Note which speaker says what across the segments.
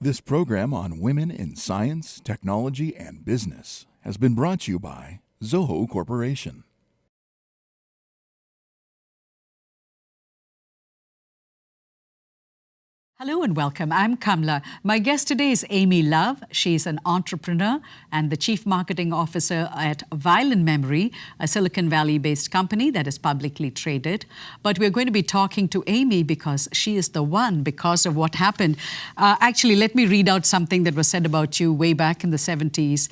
Speaker 1: This program on women in science, technology, and business has been brought to you by Zoho Corporation.
Speaker 2: Hello and welcome. I'm Kamla. My guest today is Amy Love. She's an entrepreneur and the Chief Marketing Officer at Violin Memory, a Silicon Valley-based company that is publicly traded. But we're going to be talking to Amy because she is the one because of what happened. Actually, let me read out something that was said about you way back in the 70s.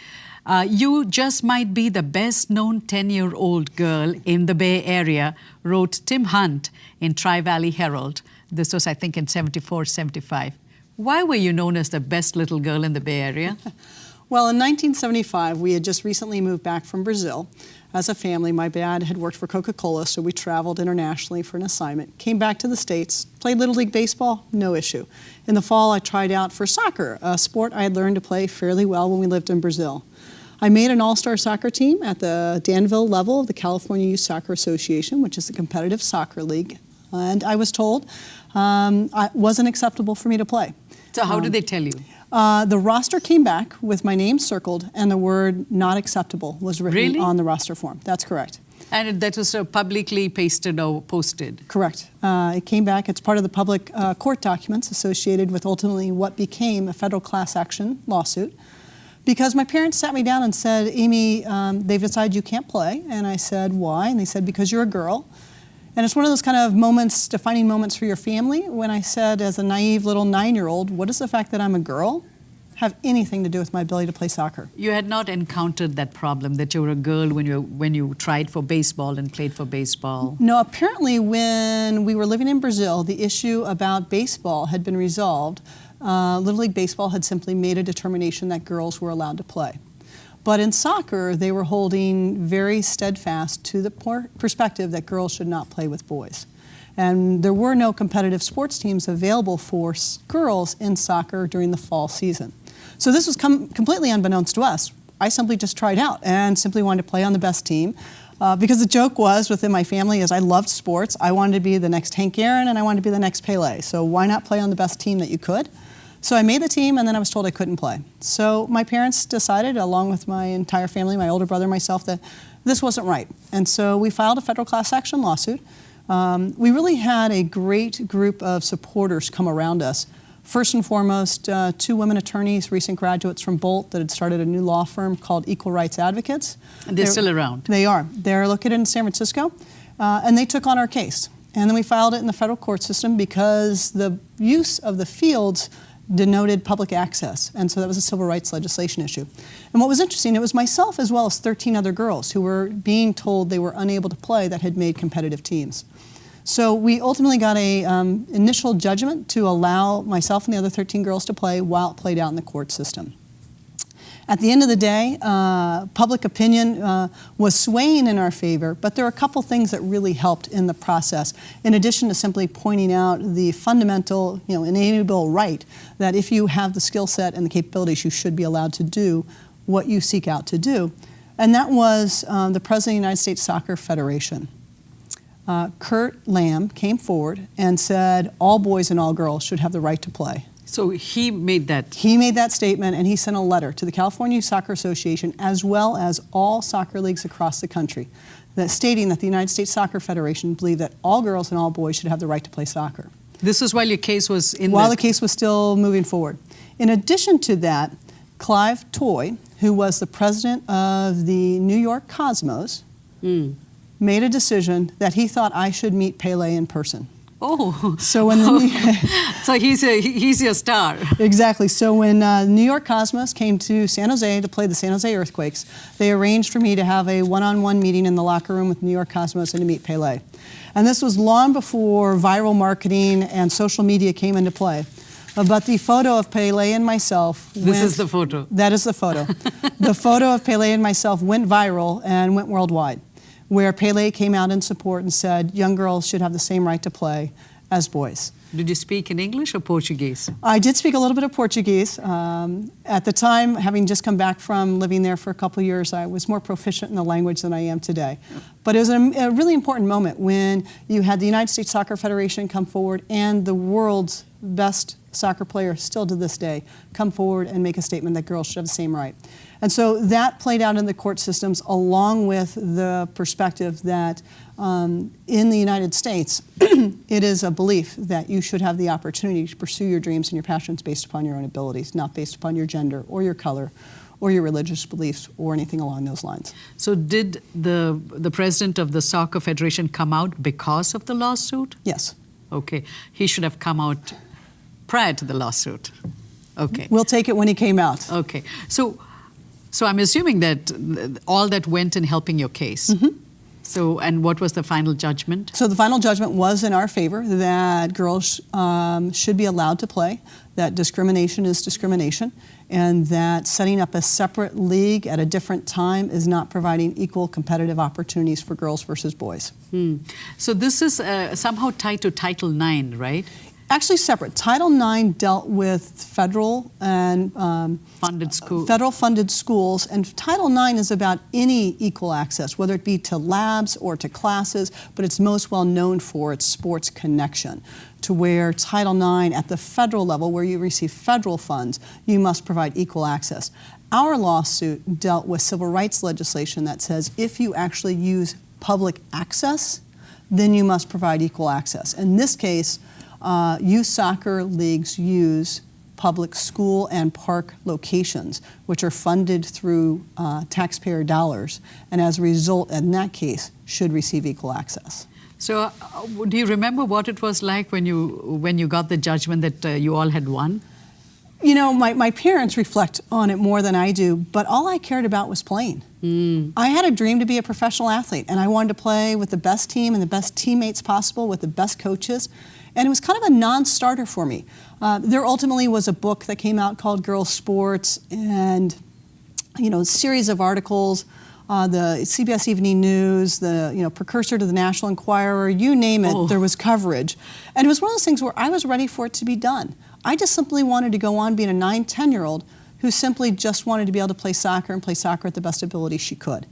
Speaker 2: You just might be the best-known 10-year-old girl in the Bay Area, wrote Tim Hunt in Tri-Valley Herald. This was, I think, in 74, 75. Why were you known as the best little girl in the Bay Area?
Speaker 3: Well, in 1975, we had just recently moved back from Brazil. As a family, my dad had worked for Coca-Cola, so we traveled internationally for an assignment. Came back to the States, played Little League Baseball, no issue. In the fall, I tried out for soccer, a sport I had learned to play fairly well when we lived in Brazil. I made an all-star soccer team at the Danville level of the California Youth Soccer Association, which is a competitive soccer league. And I was told it wasn't acceptable for me to play.
Speaker 2: So how did they tell you?
Speaker 3: The roster came back with my name circled and the word not acceptable was written on the roster form. That's correct.
Speaker 2: And that was publicly pasted or posted?
Speaker 3: Correct. It came back. It's part of the public court documents associated with ultimately what became a federal class action lawsuit. Because my parents sat me down and said, Amy, they've decided you can't play. And I said, why? And they said, because you're a girl. And it's one of those kind of moments, defining moments for your family, when I said, as a naive little 9-year-old, what does the fact that I'm a girl have anything to do with my ability to play soccer?
Speaker 2: You had not encountered that problem, that you were a girl when you tried for baseball and played for baseball?
Speaker 3: No, apparently when we were living in Brazil, the issue about baseball had been resolved. Little League Baseball had simply made a determination that girls were allowed to play. But in soccer, they were holding very steadfast to the perspective that girls should not play with boys. And there were no competitive sports teams available for girls in soccer during the fall season. So this was completely unbeknownst to us. I simply just tried out and simply wanted to play on the best team. Because the joke was within my family is I loved sports. I wanted to be the next Hank Aaron and I wanted to be the next Pele. So why not play on the best team that you could? So I made the team and then I was told I couldn't play. So my parents decided, along with my entire family, my older brother, myself, that this wasn't right. And so we filed a federal class action lawsuit. We really had a great group of supporters come around us. First and foremost, 2 women attorneys, recent graduates from Bolt that had started a new law firm called Equal Rights Advocates.
Speaker 2: And they're still around?
Speaker 3: They are. They're located in San Francisco, and they took on our case. And then we filed it in the federal court system because the use of the fields denoted public access, and so that was a civil rights legislation issue. And what was interesting, it was myself as well as 13 other girls who were being told they were unable to play that had made competitive teams. So we ultimately got a initial judgment to allow myself and the other 13 girls to play while it played out in the court system. At the end of the day, public opinion was swaying in our favor, but there are a couple things that really helped in the process, in addition to simply pointing out the fundamental, inalienable right that if you have the skill set and the capabilities, you should be allowed to do what you seek out to do. And that was the President of the United States Soccer Federation. Kurt Lamb came forward and said all boys and all girls should have the right to play.
Speaker 2: So he made that?
Speaker 3: He made that statement, and he sent a letter to the California Soccer Association as well as all soccer leagues across the country stating that the United States Soccer Federation believed that all girls and all boys should have the right to play soccer.
Speaker 2: This was while your case was in
Speaker 3: While the case was still moving forward. In addition to that, Clive Toy, who was the president of the New York Cosmos, made a decision that he thought I should meet Pele in person.
Speaker 2: Oh,
Speaker 3: so when
Speaker 2: so he's your star.
Speaker 3: Exactly. So when New York Cosmos came to San Jose to play the San Jose Earthquakes, they arranged for me to have a one-on-one meeting in the locker room with New York Cosmos and to meet Pele. And this was long before viral marketing and social media came into play. But the photo of Pele and myself
Speaker 2: This is the photo.
Speaker 3: That is the photo. The photo of Pele and myself went viral and went worldwide, where Pele came out in support and said young girls should have the same right to play as boys.
Speaker 2: Did you speak in English or Portuguese?
Speaker 3: I did speak a little bit of Portuguese. At the time, having just come back from living there for a couple of years, I was more proficient in the language than I am today. But it was a really important moment when you had the United States Soccer Federation come forward and the world's best soccer player still to this day come forward and make a statement that girls should have the same right. And so that played out in the court systems, along with the perspective that in the United States, it is a belief that you should have the opportunity to pursue your dreams and your passions based upon your own abilities, not based upon your gender or your color or your religious beliefs or anything along those lines.
Speaker 2: So did the president of the Soccer Federation come out because of the lawsuit?
Speaker 3: Yes.
Speaker 2: Okay. He should have come out prior to the lawsuit. Okay.
Speaker 3: We'll take it when he came out.
Speaker 2: Okay. So I'm assuming that all that went in helping your case.
Speaker 3: Mm-hmm.
Speaker 2: So, and what was the final judgment?
Speaker 3: So the final judgment was in our favor, that girls should be allowed to play, that discrimination is discrimination, and that setting up a separate league at a different time is not providing equal competitive opportunities for girls versus boys.
Speaker 2: So this is somehow tied to Title IX, right?
Speaker 3: Actually separate. Title IX dealt with federal and federal funded schools, and Title IX is about any equal access, whether it be to labs or to classes, but it's most well known for its sports connection, to where Title IX at the federal level, where you receive federal funds, you must provide equal access. Our lawsuit dealt with civil rights legislation that says if you actually use public access, then you must provide equal access. In this case, youth soccer leagues use public school and park locations, which are funded through taxpayer dollars, and as a result, in that case, should receive equal access.
Speaker 2: So do you remember what it was like when you got the judgment that you all had won?
Speaker 3: You know, my parents reflect on it more than I do, but all I cared about was playing. I had a dream to be a professional athlete, and I wanted to play with the best team and the best teammates possible, with the best coaches. And it was kind of a non-starter for me. There ultimately was a book that came out called Girls Sports, and a series of articles, the CBS Evening News, the precursor to the National Enquirer, you name it, there was coverage. And it was one of those things where I was ready for it to be done. I just simply wanted to go on being a 9, 10-year-old who simply just wanted to be able to play soccer and play soccer at the best ability she could.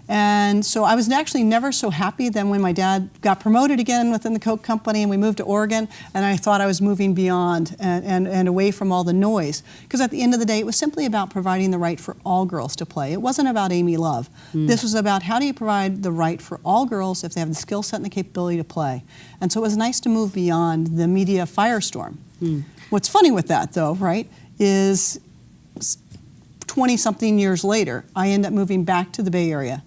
Speaker 3: And so I was actually never so happy than when my dad got promoted again within the Coke company and we moved to Oregon, and I thought I was moving beyond and away from all the noise. Because at the end of the day, it was simply about providing the right for all girls to play. It wasn't about Amy Love. This was about how do you provide the right for all girls if they have the skill set and the capability to play. And so it was nice to move beyond the media firestorm. What's funny with that, though, right, is 20-something years later, I end up moving back to the Bay Area,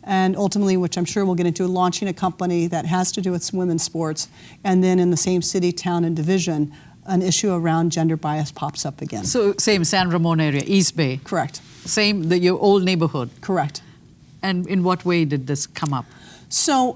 Speaker 3: and ultimately, which I'm sure we'll get into, launching a company that has to do with women's sports, and then in the same city, town, and division, an issue around gender bias pops up again.
Speaker 2: So same San Ramon area, East Bay.
Speaker 3: Correct.
Speaker 2: Same, your old neighborhood.
Speaker 3: Correct.
Speaker 2: And in what way did this come up?
Speaker 3: So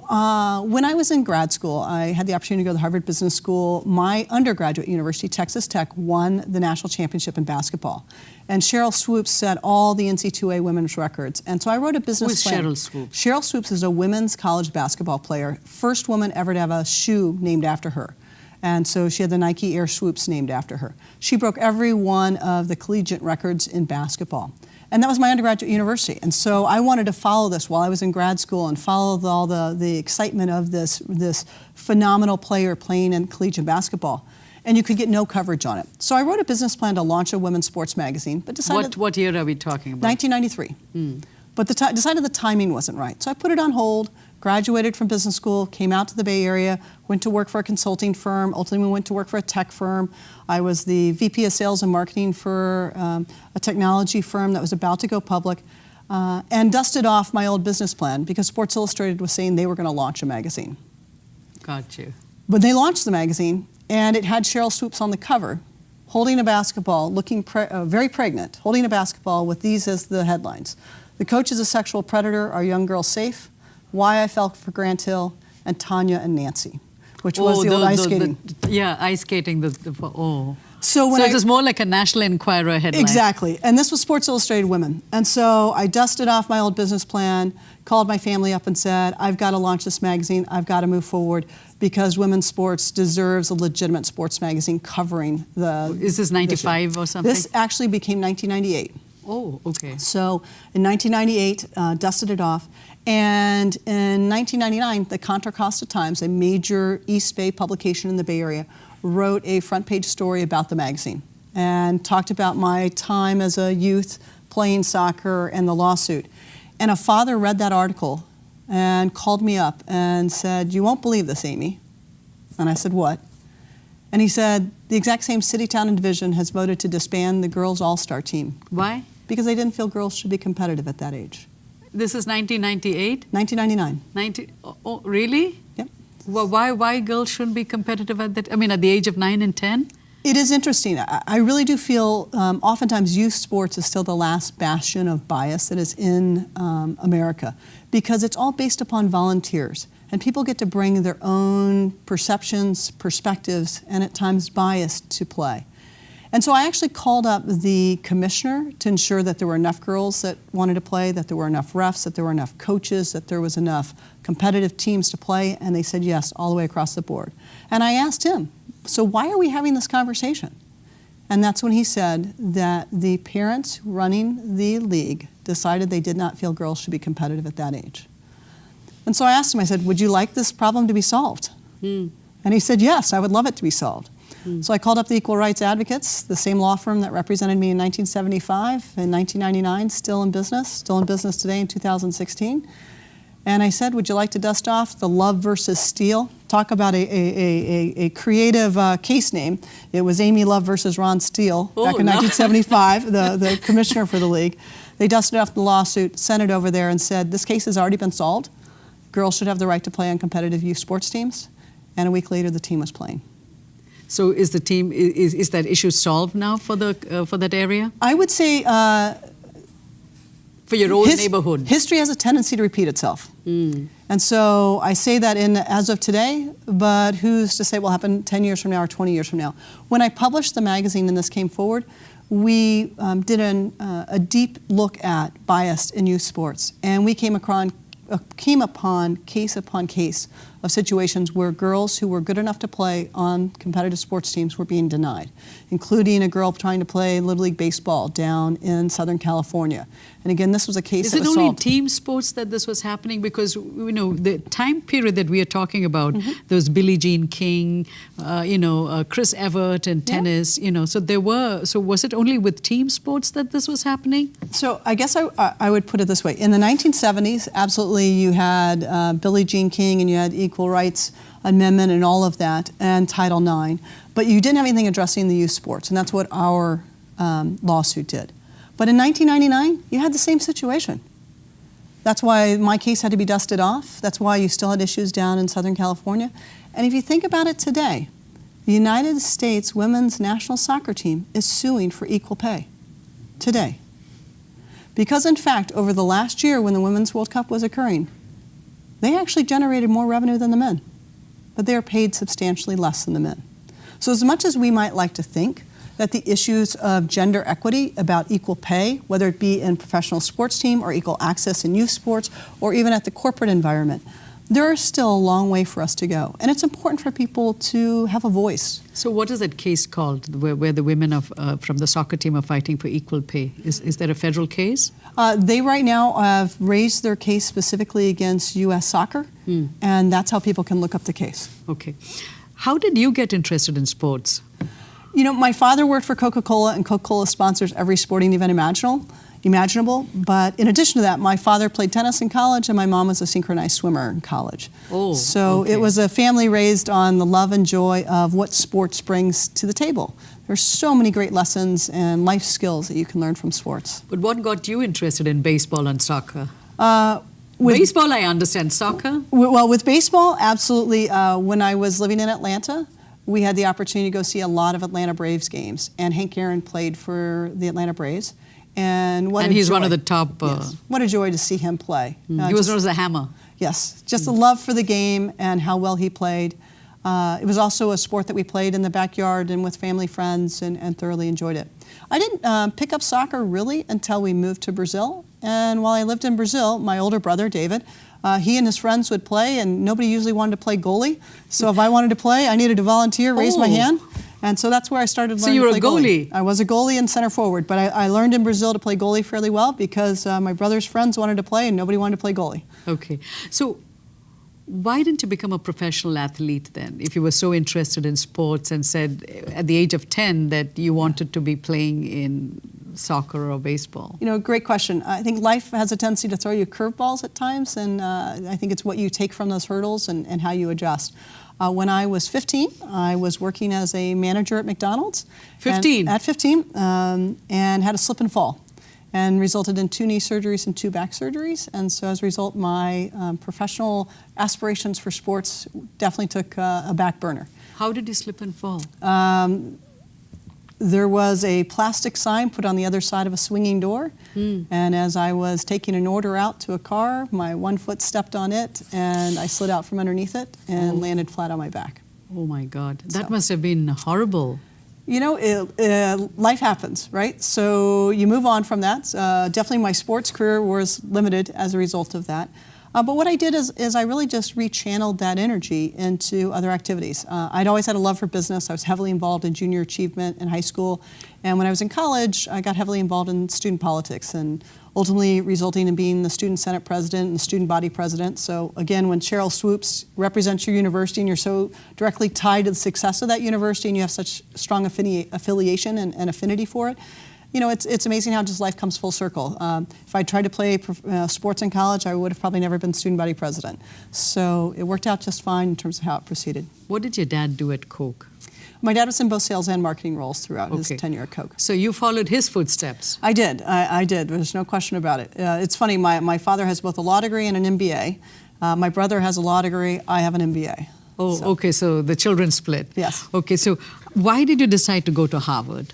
Speaker 3: when I was in grad school, I had the opportunity to go to Harvard Business School. My undergraduate university, Texas Tech, won the national championship in basketball. And Cheryl Swoops set all the NC2A women's records. And so I wrote a business plan.
Speaker 2: Who's Cheryl Swoops?
Speaker 3: Cheryl Swoops is a women's college basketball player, first woman ever to have a shoe named after her. And so she had the Nike Air Swoops named after her. She broke every one of the collegiate records in basketball. And that was my undergraduate university. And so I wanted to follow this while I was in grad school and follow all the excitement of this phenomenal player playing in collegiate basketball. And you could get no coverage on it. So I wrote a business plan to launch a women's sports magazine, but decided...
Speaker 2: What year are we talking about?
Speaker 3: 1993. But decided the timing wasn't right. So I put it on hold, graduated from business school, came out to the Bay Area, went to work for a consulting firm, ultimately went to work for a tech firm. I was the VP of sales and marketing for a technology firm that was about to go public, and dusted off my old business plan because Sports Illustrated was saying they were going to launch a magazine.
Speaker 2: Got you.
Speaker 3: But they launched the magazine, and it had Cheryl Swoops on the cover, holding a basketball, looking very pregnant, holding a basketball with these as the headlines. The coach is a sexual predator, are young girls safe? Why I Fell for Grant Hill, and Tanya and Nancy, which was the old ice skating.
Speaker 2: Ice skating.
Speaker 3: So
Speaker 2: it was more like a National Enquirer headline.
Speaker 3: Exactly. And this was Sports Illustrated Women. And so I dusted off my old business plan, called my family up and said, I've got to launch this magazine. I've got to move forward because women's sports deserves a legitimate sports magazine covering the...
Speaker 2: Is this 95 or something?
Speaker 3: This actually became 1998.
Speaker 2: Oh, okay.
Speaker 3: So in 1998, dusted it off. And in 1999, the Contra Costa Times, a major East Bay publication in the Bay Area, wrote a front page story about the magazine and talked about my time as a youth playing soccer and the lawsuit. And a father read that article and called me up and said, "You won't believe this, Amy." And I said, "What?" And he said, "The exact same city, town, and division has voted to disband the girls' all-star team."
Speaker 2: Why?
Speaker 3: Because they didn't feel girls should be competitive at that age.
Speaker 2: This is 1998?
Speaker 3: 1999.
Speaker 2: Oh, really?
Speaker 3: Yep.
Speaker 2: Well, why girls shouldn't be competitive at that? I mean, at the age of 9 and 10?
Speaker 3: It is interesting. I really do feel oftentimes youth sports is still the last bastion of bias that is in America, because it's all based upon volunteers. And people get to bring their own perceptions, perspectives, and at times bias to play. And so I actually called up the commissioner to ensure that there were enough girls that wanted to play, that there were enough refs, that there were enough coaches, that there was enough competitive teams to play, and they said yes all the way across the board. And I asked him, "So why are we having this conversation?" And that's when he said that the parents running the league decided they did not feel girls should be competitive at that age. And so I asked him, I said, "Would you like this problem to be solved?" And he said, "Yes, I would love it to be solved." So I called up the Equal Rights Advocates, the same law firm that represented me in 1975, in 1999, still in business today in 2016. And I said, "Would you like to dust off the Love versus Steele?" Talk about a creative case name. It was Amy Love versus Ron Steele back in 1975, the commissioner for the league. They dusted off the lawsuit, sent it over there, and said, "This case has already been solved. Girls should have the right to play on competitive youth sports teams." And a week later, the team was playing.
Speaker 2: So is the team, is that issue solved now for that area?
Speaker 3: I would say
Speaker 2: For your own neighborhood?
Speaker 3: History has a tendency to repeat itself. And so I say that as of today, but who's to say what will happen 10 years from now or 20 years from now? When I published the magazine and this came forward, we did a deep look at bias in youth sports, and we came upon case upon case of situations where girls who were good enough to play on competitive sports teams were being denied, including a girl trying to play Little League Baseball down in Southern California. And again, this was a case that was solved.
Speaker 2: Is it only team sports that this was happening? Because, you know, the time period that we are talking about, those Billie Jean King, Chris Evert and tennis, so was it only with team sports that this was happening?
Speaker 3: So I guess I would put it this way. In the 1970s, absolutely, you had Billie Jean King and you had Equal Rights Amendment and all of that, and Title IX. But you didn't have anything addressing the youth sports, and that's what our lawsuit did. But in 1999, you had the same situation. That's why my case had to be dusted off. That's why you still had issues down in Southern California. And if you think about it today, the United States women's national soccer team is suing for equal pay today. Because in fact, over the last year when the Women's World Cup was occurring, they actually generated more revenue than the men, but they are paid substantially less than the men. So as much as we might like to think that the issues of gender equity, about equal pay, whether it be in professional sports team or equal access in youth sports, or even at the corporate environment, there is still a long way for us to go. And it's important for people to have a voice.
Speaker 2: So what is that case called where the women from the soccer team are fighting for equal pay? Is that a federal case?
Speaker 3: They right now have raised their case specifically against U.S. soccer, and that's how people can look up the case.
Speaker 2: Okay. How did you get interested in sports?
Speaker 3: You know, my father worked for Coca-Cola, and Coca-Cola sponsors every sporting event imaginable. But in addition to that, my father played tennis in college, and my mom was a synchronized swimmer in college. So it was a family raised on the love and joy of what sports brings to the table. There's so many great lessons and life skills that you can learn from sports.
Speaker 2: But what got you interested in baseball and soccer? Baseball, I understand. Soccer?
Speaker 3: Well, with baseball, absolutely. When I was living in Atlanta, we had the opportunity to go see a lot of Atlanta Braves games, and Hank Aaron played for the Atlanta Braves. And
Speaker 2: he's one of the top...
Speaker 3: Yes. What a joy to see him play.
Speaker 2: He was known as the Hammer.
Speaker 3: Yes, just a love for the game and how well he played. It was also a sport that we played in the backyard and with family friends, and thoroughly enjoyed it. I didn't pick up soccer really until we moved to Brazil. And while I lived in Brazil, my older brother, David, he and his friends would play, and nobody usually wanted to play goalie. So if I wanted to play, I needed to volunteer, raise my hand. And so that's where I started learning to play goalie.
Speaker 2: So you were a goalie?
Speaker 3: I was a goalie and center forward, but I learned in Brazil to play goalie fairly well because my brother's friends wanted to play and nobody wanted to play goalie.
Speaker 2: Okay. So Why didn't you become a professional athlete then, if you were so interested in sports and said at the age of 10 that you wanted to be playing in soccer or baseball?
Speaker 3: Great question. I think life has a tendency to throw you curveballs at times, and I think it's what you take from those hurdles and how you adjust. When I was 15, I was working as a manager at McDonald's.
Speaker 2: 15?
Speaker 3: At 15, and had a slip and fall, and resulted in 2 knee surgeries and 2 back surgeries. And so as a result, my professional aspirations for sports definitely took a back burner.
Speaker 2: How did you slip and fall?
Speaker 3: There was a plastic sign put on the other side of a swinging door, and as I was taking an order out to a car, my one foot stepped on it, and I slid out from underneath it and landed flat on my back.
Speaker 2: Oh my God, that must have been horrible.
Speaker 3: Life happens, right? So you move on from that. Definitely my sports career was limited as a result of that. But what I did is I really just rechanneled that energy into other activities. I'd always had a love for business. I was heavily involved in junior achievement in high school. And when I was in college, I got heavily involved in student politics, and ultimately resulting in being the student senate president and the student body president. So again, when Cheryl Swoops represents your university and you're so directly tied to the success of that university and you have such strong affiliation and affinity for it, it's amazing how just life comes full circle. If I tried to play sports in college, I would have probably never been student body president. So it worked out just fine in terms of how it proceeded.
Speaker 2: What did your dad do at Coke?
Speaker 3: My dad was in both sales and marketing roles throughout his tenure at Coke.
Speaker 2: So you followed his footsteps?
Speaker 3: I did. I did. There's no question about it. It's funny, my father has both a law degree and an MBA. My brother has a law degree. I have an MBA.
Speaker 2: Oh, okay. So the children split.
Speaker 3: Yes.
Speaker 2: Okay. So why did you decide to go to Harvard?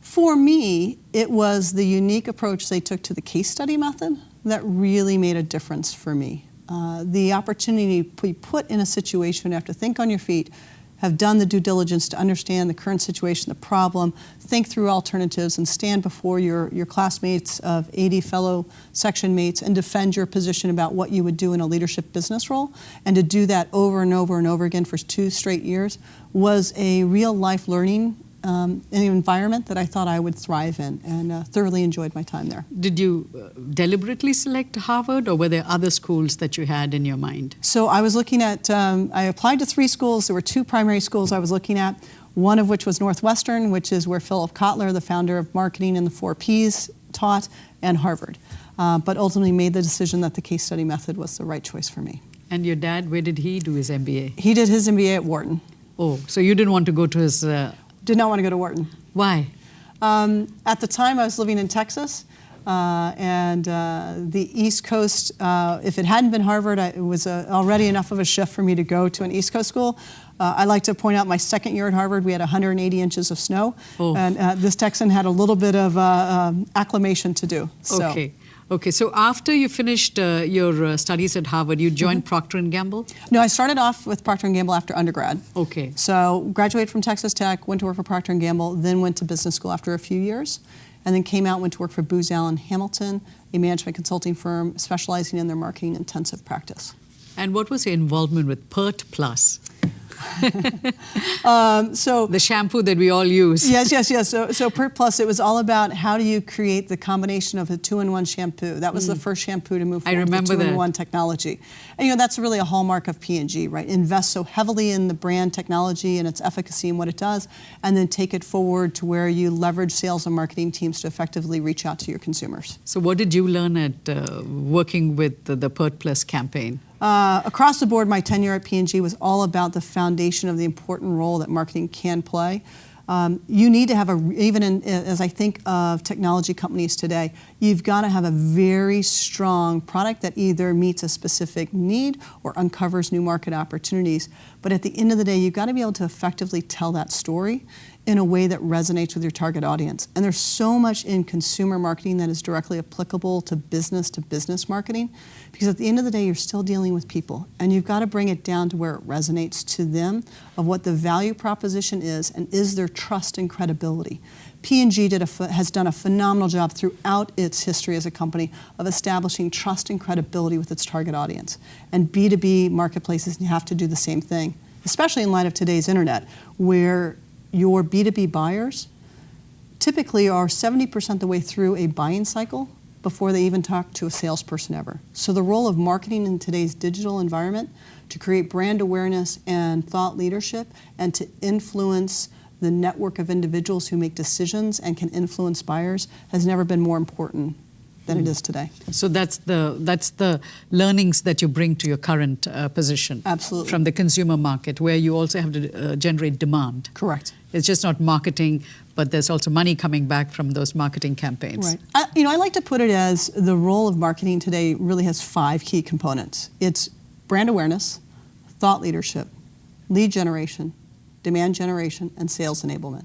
Speaker 3: For me, it was the unique approach they took to the case study method that really made a difference for me. The opportunity to be put in a situation, you have to think on your feet, have done the due diligence to understand the current situation, the problem, think through alternatives, and stand before your classmates of 80 fellow section mates and defend your position about what you would do in a leadership business role, and to do that over and over and over again for 2 straight years was a real life learning an environment that I thought I would thrive in, and thoroughly enjoyed my time there.
Speaker 2: Did you deliberately select Harvard, or were there other schools that you had in your mind?
Speaker 3: So I was looking at, I applied to 3 schools. There were 2 primary schools I was looking at, one of which was Northwestern, which is where Philip Kotler, the founder of marketing and the 4 Ps, taught, and Harvard. But ultimately made the decision that the case study method was the right choice for me.
Speaker 2: And your dad, where did he do his MBA?
Speaker 3: He did his MBA at Wharton.
Speaker 2: Oh, so you didn't want to go to his...
Speaker 3: Did not want to go to Wharton.
Speaker 2: Why?
Speaker 3: At the time, I was living in Texas, and the East Coast, if it hadn't been Harvard, it was already enough of a shift for me to go to an East Coast school. I like to point out my second year at Harvard, we had 180 inches of snow, and this Texan had a little bit of acclimation to do. So.
Speaker 2: Okay, so after you finished your studies at Harvard, you joined Procter & Gamble?
Speaker 3: No, I started off with Procter & Gamble after undergrad.
Speaker 2: Okay.
Speaker 3: So graduated from Texas Tech, went to work for Procter & Gamble, then went to business school after a few years, and then came out and went to work for Booz Allen Hamilton, a management consulting firm specializing in their marketing intensive practice.
Speaker 2: And what was your involvement with PERT Plus?
Speaker 3: So
Speaker 2: the shampoo that we all use.
Speaker 3: Yes. So PERT Plus, it was all about how do you create the combination of a 2-in-1 shampoo. That was the first shampoo to move forward with the 2-in-1 technology. And that's really a hallmark of P&G, right? Invest so heavily in the brand technology and its efficacy and what it does, and then take it forward to where you leverage sales and marketing teams to effectively reach out to your consumers.
Speaker 2: So what did you learn at working with the PERT Plus campaign?
Speaker 3: Across the board, my tenure at P&G was all about the foundation of the important role that marketing can play. You need to have as I think of technology companies today, you've got to have a very strong product that either meets a specific need or uncovers new market opportunities. But at the end of the day, you've got to be able to effectively tell that story in a way that resonates with your target audience. And there's so much in consumer marketing that is directly applicable to business marketing, because at the end of the day, you're still dealing with people, and you've got to bring it down to where it resonates to them of what the value proposition is and is their trust and credibility. P&G has done a phenomenal job throughout its history as a company of establishing trust and credibility with its target audience. And B2B marketplaces have to do the same thing, especially in light of today's internet, where your B2B buyers typically are 70% the way through a buying cycle before they even talk to a salesperson ever. So the role of marketing in today's digital environment to create brand awareness and thought leadership and to influence the network of individuals who make decisions and can influence buyers has never been more important than it is today.
Speaker 2: So that's the learnings that you bring to your current position.
Speaker 3: Absolutely.
Speaker 2: From the consumer market, where you also have to generate demand.
Speaker 3: Correct.
Speaker 2: It's just not marketing, but there's also money coming back from those marketing campaigns.
Speaker 3: Right. I like to put it as the role of marketing today really has 5 key components. It's brand awareness, thought leadership, lead generation, demand generation, and sales enablement.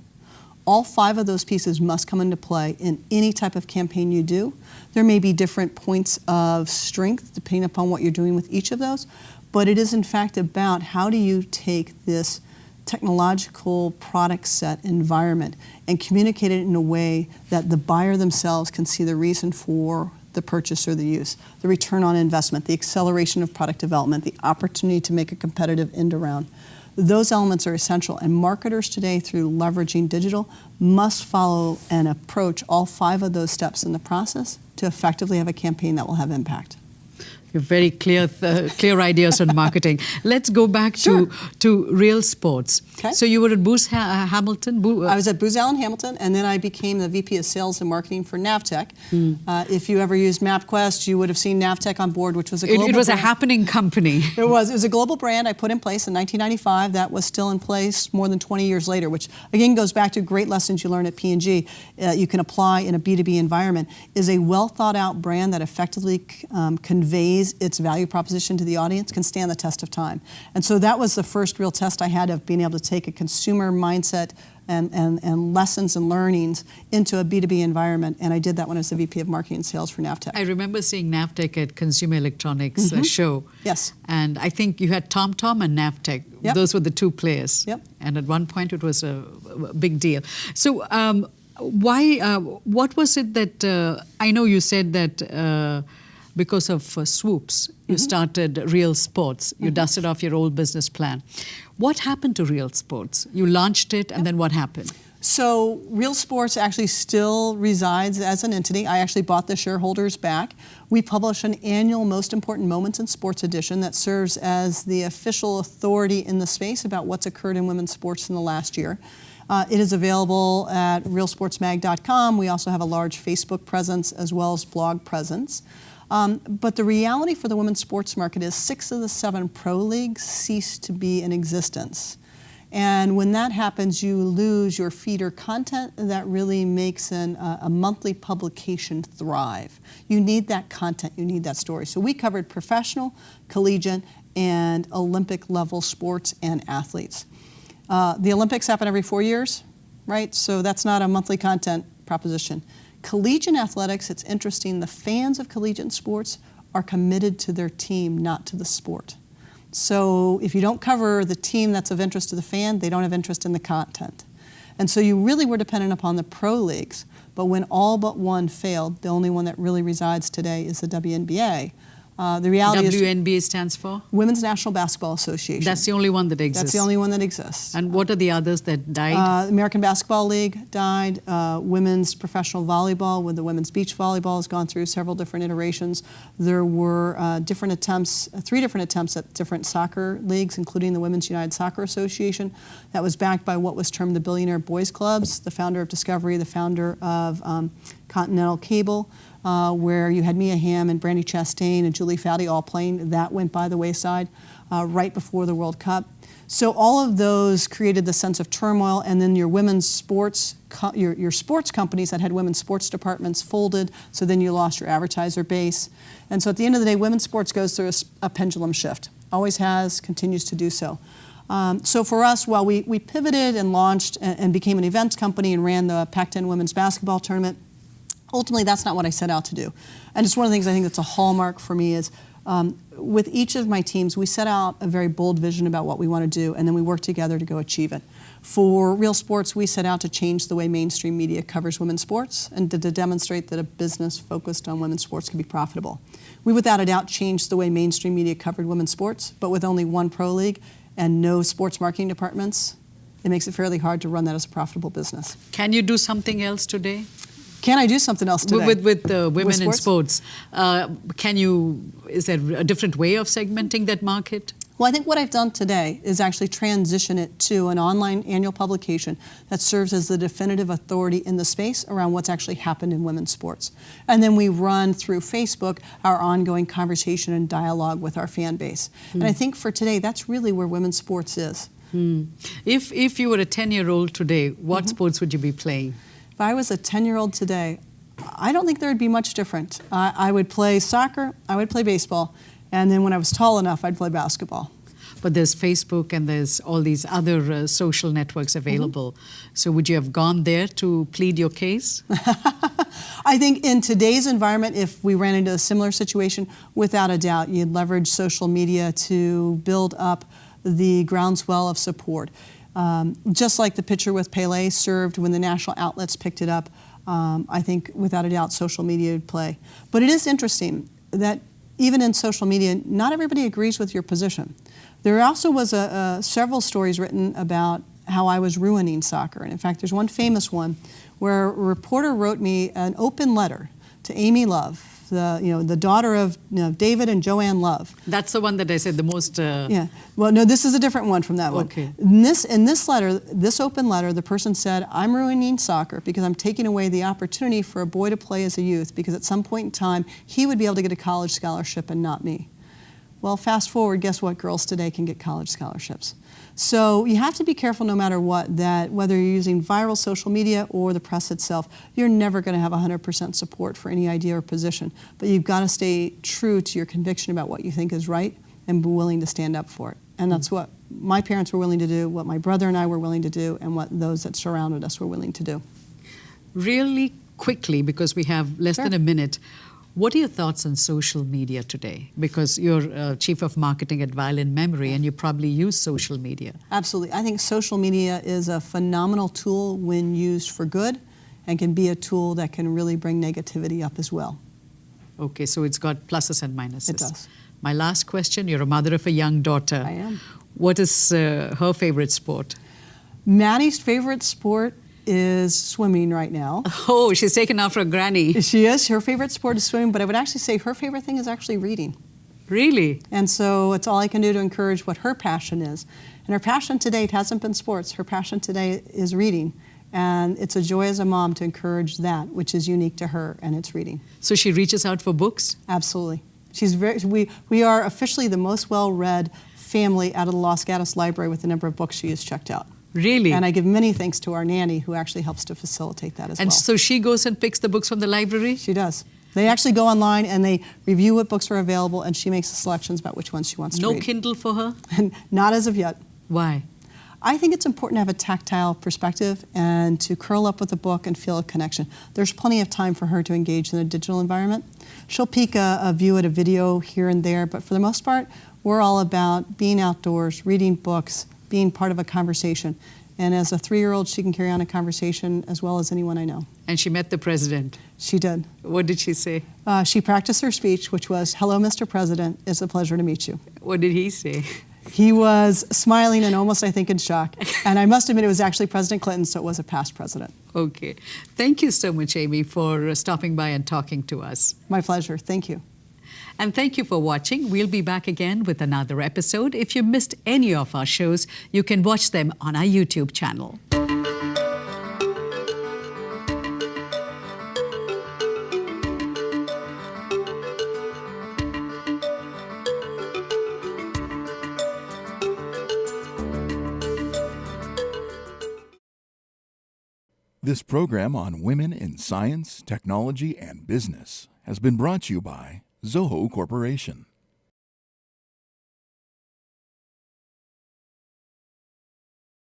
Speaker 3: All 5 of those pieces must come into play in any type of campaign you do. There may be different points of strength depending upon what you're doing with each of those, but it is in fact about how do you take this technological product set environment and communicate it in a way that the buyer themselves can see the reason for the purchase or the use, the return on investment, the acceleration of product development, the opportunity to make a competitive end around. Those elements are essential, and marketers today, through leveraging digital, must follow and approach all 5 of those steps in the process to effectively have a campaign that will have impact.
Speaker 2: You have very clear ideas on marketing. Let's go back to real sports.
Speaker 3: Okay.
Speaker 2: So you were at Booz Hamilton?
Speaker 3: I was at Booz Allen Hamilton, and then I became the VP of Sales and Marketing for Navtech. If you ever used MapQuest, you would have seen Navtech on board, which was a global
Speaker 2: It was
Speaker 3: brand.
Speaker 2: a happening company.
Speaker 3: It was a global brand I put in place in 1995 that was still in place more than 20 years later, which again goes back to great lessons you learn at P&G. You can apply in a B2B environment, is a well thought out brand that effectively conveys its value proposition to the audience, can stand the test of time. And so that was the first real test I had of being able to take a consumer mindset and lessons and learnings into a B2B environment. And I did that when I was the VP of Marketing and Sales for Navtech.
Speaker 2: I remember seeing Navtech at Consumer Electronics show.
Speaker 3: Yes.
Speaker 2: And I think you had TomTom and Navtech.
Speaker 3: Yep.
Speaker 2: Those were the 2 players.
Speaker 3: Yep.
Speaker 2: And at one point it was a big deal. So what was it that, I know you said that because of swoops, you started Real Sports. You dusted off your old business plan. What happened to Real Sports? You launched it, and then what happened?
Speaker 3: So Real Sports actually still resides as an entity. I actually bought the shareholders back. We publish an annual Most Important Moments in Sports edition that serves as the official authority in the space about what's occurred in women's sports in the last year. It is available at realsportsmag.com. We also have a large Facebook presence as well as blog presence. But the reality for the women's sports market is 6 of the 7 pro leagues cease to be in existence. And when that happens, you lose your feeder content that really makes a monthly publication thrive. You need that content, you need that story. So we covered professional, collegiate, and Olympic level sports and athletes. The Olympics happen every 4 years, right? So that's not a monthly content proposition. Collegiate athletics, it's interesting, the fans of collegiate sports are committed to their team, not to the sport. So if you don't cover the team that's of interest to the fan, they don't have interest in the content. And so you really were dependent upon the pro leagues, but when all but one failed, the only one that really resides today is the WNBA. The reality
Speaker 2: WNBA stands for?
Speaker 3: Women's National Basketball Association.
Speaker 2: That's the only one that exists?
Speaker 3: That's the only one that exists.
Speaker 2: And what are the others that died?
Speaker 3: American Basketball League died. Women's professional volleyball with the women's beach volleyball has gone through several different iterations. There were 3 different attempts at different soccer leagues, including the Women's United Soccer Association, that was backed by what was termed the Billionaire Boys Clubs, the founder of Discovery, the founder of Continental Cable, where you had Mia Hamm and Brandi Chastain and Julie Foudy all playing. That went by the wayside right before the World Cup. So all of those created the sense of turmoil, and then your women's sports, your sports companies that had women's sports departments folded, so then you lost your advertiser base. And so at the end of the day, women's sports goes through a pendulum shift. Always has, continues to do so. So for us, while we pivoted and launched and became an events company and ran the Pac-10 women's basketball tournament, ultimately that's not what I set out to do. And it's one of the things I think that's a hallmark for me is with each of my teams, we set out a very bold vision about what we want to do, and then we work together to go achieve it. For Real Sports, we set out to change the way mainstream media covers women's sports and to demonstrate that a business focused on women's sports can be profitable. We, without a doubt, changed the way mainstream media covered women's sports, but with only 1 pro league and no sports marketing departments, it makes it fairly hard to run that as a profitable business.
Speaker 2: Can you do something else today?
Speaker 3: Can I do something else today?
Speaker 2: With women in
Speaker 3: sports?
Speaker 2: Is there a different way of segmenting that market?
Speaker 3: Well, I think what I've done today is actually transition it to an online annual publication that serves as the definitive authority in the space around what's actually happened in women's sports. And then we run through Facebook our ongoing conversation and dialogue with our fan base. And I think for today, that's really where women's sports is.
Speaker 2: If you were a 10-year-old today, what sports would you be playing?
Speaker 3: If I was a 10-year-old today, I don't think there would be much different. I would play soccer, I would play baseball, and then when I was tall enough, I'd play basketball.
Speaker 2: But there's Facebook and there's all these other social networks available. So would you have gone there to plead your case?
Speaker 3: I think in today's environment, if we ran into a similar situation, without a doubt, you'd leverage social media to build up the groundswell of support. Just like the picture with Pele served when the national outlets picked it up, I think without a doubt social media would play. But it is interesting that even in social media, not everybody agrees with your position. There also was several stories written about how I was ruining soccer. And in fact, there's one famous one where a reporter wrote me an open letter to Amy Love, the daughter of David and Joanne Love.
Speaker 2: That's the one that I said the most...
Speaker 3: Yeah. Well, no, this is a different one from that one.
Speaker 2: Okay.
Speaker 3: In this letter, this open letter, the person said, I'm ruining soccer because I'm taking away the opportunity for a boy to play as a youth because at some point in time, he would be able to get a college scholarship and not me. Well, fast forward, guess what? Girls today can get college scholarships. So you have to be careful no matter what, that whether you're using viral social media or the press itself, you're never going to have 100% support for any idea or position. But you've got to stay true to your conviction about what you think is right and be willing to stand up for it. And that's what my parents were willing to do, what my brother and I were willing to do, and what those that surrounded us were willing to do.
Speaker 2: Really quickly, because we have less than a minute, what are your thoughts on social media today? Because you're chief of marketing at Violin Memory and you probably use social media.
Speaker 3: Absolutely. I think social media is a phenomenal tool when used for good and can be a tool that can really bring negativity up as well.
Speaker 2: Okay, so it's got pluses and minuses.
Speaker 3: It does.
Speaker 2: My last question, you're a mother of a young daughter.
Speaker 3: I am.
Speaker 2: What is her favorite sport?
Speaker 3: Maddie's favorite sport is swimming right now.
Speaker 2: Oh, she's taken after a granny.
Speaker 3: She is. Her favorite sport is swimming, but I would actually say her favorite thing is actually reading.
Speaker 2: Really?
Speaker 3: And so it's all I can do to encourage what her passion is. And her passion to date hasn't been sports. Her passion today is reading. And it's a joy as a mom to encourage that, which is unique to her, and it's reading.
Speaker 2: So she reaches out for books?
Speaker 3: Absolutely. We are officially the most well-read family out of the Los Gatos Library with the number of books she has checked out.
Speaker 2: Really?
Speaker 3: And I give many thanks to our nanny who actually helps to facilitate that as well.
Speaker 2: And so she goes and picks the books from the library?
Speaker 3: She does. They actually go online and they review what books are available and she makes the selections about which ones she wants to read.
Speaker 2: No Kindle for her?
Speaker 3: Not as of yet.
Speaker 2: Why?
Speaker 3: I think it's important to have a tactile perspective and to curl up with a book and feel a connection. There's plenty of time for her to engage in the digital environment. She'll peek a view at a video here and there, but for the most part, we're all about being outdoors, reading books, being part of a conversation. And as a 3-year-old, she can carry on a conversation as well as anyone I know.
Speaker 2: And she met the president?
Speaker 3: She did.
Speaker 2: What did she say?
Speaker 3: She practiced her speech, which was, "Hello, Mr. President. It's a pleasure to meet you."
Speaker 2: What did he say?
Speaker 3: He was smiling and almost, I think, in shock. And I must admit, it was actually President Clinton, so it was a past president.
Speaker 2: Okay. Thank you so much, Amy, for stopping by and talking to us.
Speaker 3: My pleasure. Thank you.
Speaker 2: And thank you for watching. We'll be back again with another episode. If you missed any of our shows, you can watch them on our YouTube channel.
Speaker 1: This program on women in science, technology, and business has been brought to you by Zoho Corporation.